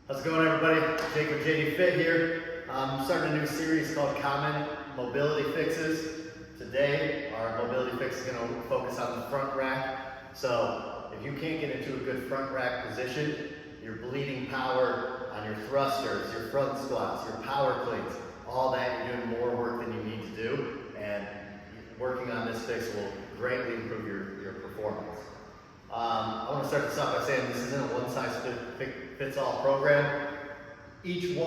How's it going, everybody? Jake with JD Fit here. I'm starting a new series called Common Mobility Fixes. Today, our mobility fix is going to focus on the front rack. So, if you can't get into a good front rack position, you're bleeding power on your thrusters, your front squats, your power cleans, all that, you're doing more work than you need to do. And working on this fix will greatly improve your performance. I want to start this off by saying this isn't a one-size-fits-all program. Each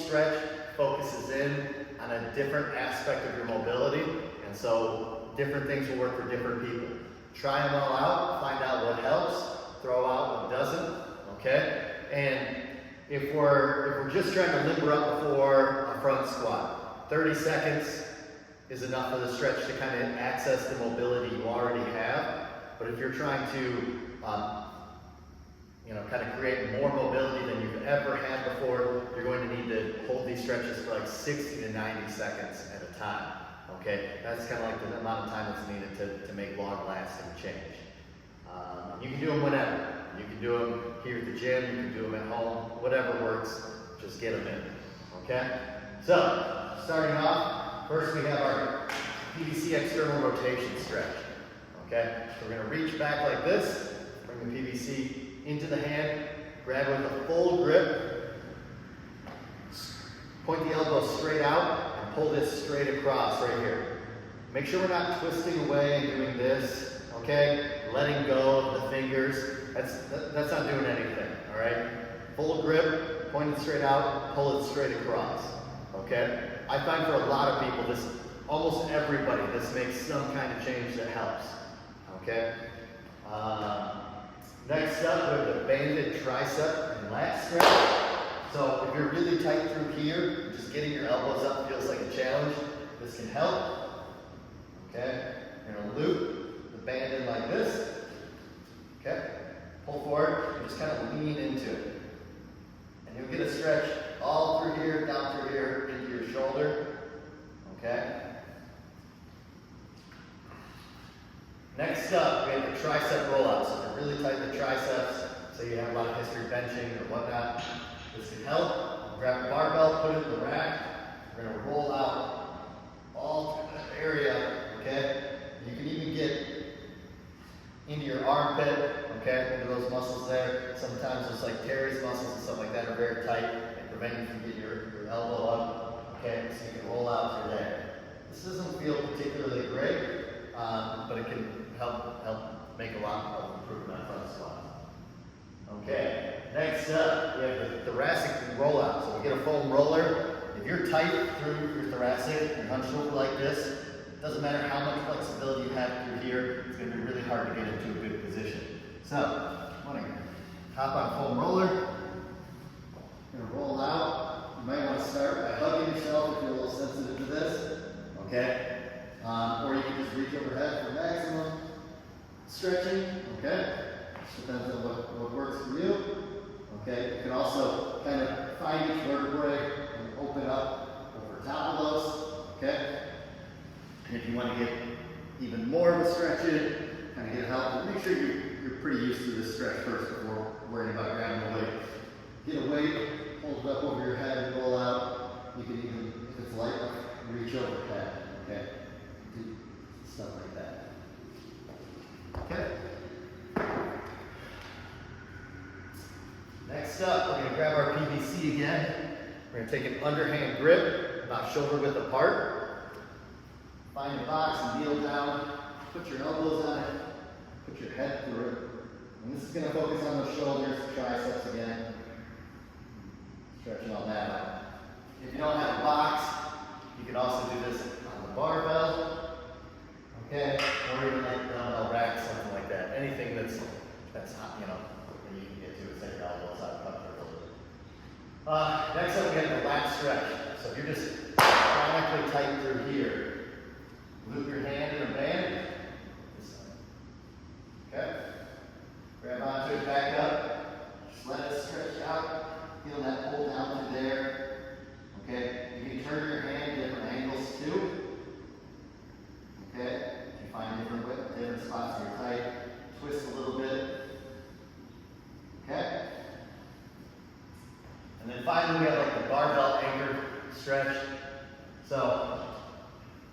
stretch focuses in on a different aspect of your mobility, and so different things will work for different people. Try them all out, find out what helps, throw out what doesn't, okay? And if we're just trying to limber up before a front squat, 30 seconds is enough for the stretch to kind of access the mobility you already have. But if you're trying to, kind of create more mobility than you've ever had before, you're going to need to hold these stretches for like 60 to 90 seconds at a time. Okay, that's kind of like the amount of time that's needed to make long-lasting change. You can do them whenever. You can do them here at the gym. You can do them at home. Whatever works, just get them in. Okay. So starting off, first we have our PVC external rotation stretch. Okay, so we're going to reach back like this, bring the PVC into the hand, grab it with a full grip, point the elbow straight out, and pull this straight across right here. Make sure we're not twisting away and doing this, okay? Letting go of the fingers, that's not doing anything, all right? Full grip, point it straight out, pull it straight across, okay? I find for a lot of people, almost everybody, this makes some kind of change that helps. Okay. Next up, we have the banded tricep and lat stretch. So if you're really tight through here, just getting your elbows up feels like a challenge. This can help. Okay. You're gonna loop the band in like this. Okay. Pull forward and just kind of lean into it. And you'll get a stretch all through here, down through here, into your shoulder. Okay. Next up, we have the tricep rollout. So if you're really tight in the triceps, so you have a lot of history benching or whatnot, this can help. Grab a barbell, put it in the rack. We're going to roll out all through that area, okay? You can even get into your armpit, okay, into those muscles there. Sometimes those like Terry's muscles and stuff like that are very tight and prevent you from getting your elbow up, okay? So you can roll out through there. This doesn't feel particularly great. But it can help make a lot of improvement on front squat. Okay, next up, we have the thoracic rollout. So we get a foam roller. If you're tight through your thoracic and hunched over like this, it doesn't matter how much flexibility you have through here, it's going to be really hard to get into a good position. So, I'm going to hop on foam roller. I'm going to roll out. You might want to start by hugging yourself if you're a little sensitive to this. Okay. Or you can just reach overhead for maximum stretching, okay? Depends on what works for you. Okay, you can also kind of find each vertebrae and open up over top of those, okay? And if you want to get even more of a stretch in, kind of get help, make sure you're pretty used to this stretch first before worrying about grabbing a weight. Get a weight, hold it up over your head and roll out. You can even, if it's light, reach overhead, okay? Do stuff like that. Okay. Next up, we're going to grab our PVC again. We're going to take an underhand grip, about shoulder width apart. Find a box and kneel down. Put your elbows on it. Put your head through it. And this is going to focus on the shoulders, triceps again. Stretching all that out. If you don't have a box, you can also do this on the barbell. Okay, or even like dumbbell rack, something like that. Anything that's hot, that you can get to, set your elbows out comfortably. Next up, we have the lat stretch. So if you're just chronically tight through here, loop your hand in a band. This side. Okay, grab onto it, back up. Just let it stretch out. Feel that pull down through there. Okay, you can turn your hand different angles too. Okay. Find different spots where you're tight, twist a little bit. Okay. finally we have like the barbell anchor stretch. So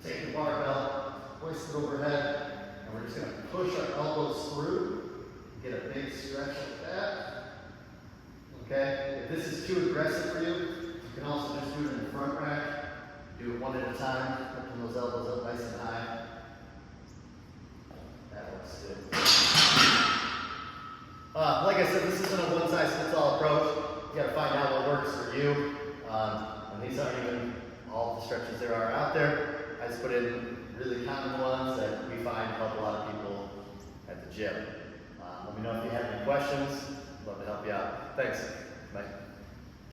take the barbell, hoist it overhead, and we're just going to push our elbows through, get a big stretch like that. Okay, if this is too aggressive for you, you can also just do it in the front rack. Do it one at a time, lifting those elbows up nice and high. That works good. Like I said, this isn't a one-size-fits-all approach. You got to find out what works for you. And these aren't even all the stretches there are out there. I just put in really common ones that we find help a lot of people at the gym. Let me know if you have any questions. I'd love to help you out. Thanks. Bye.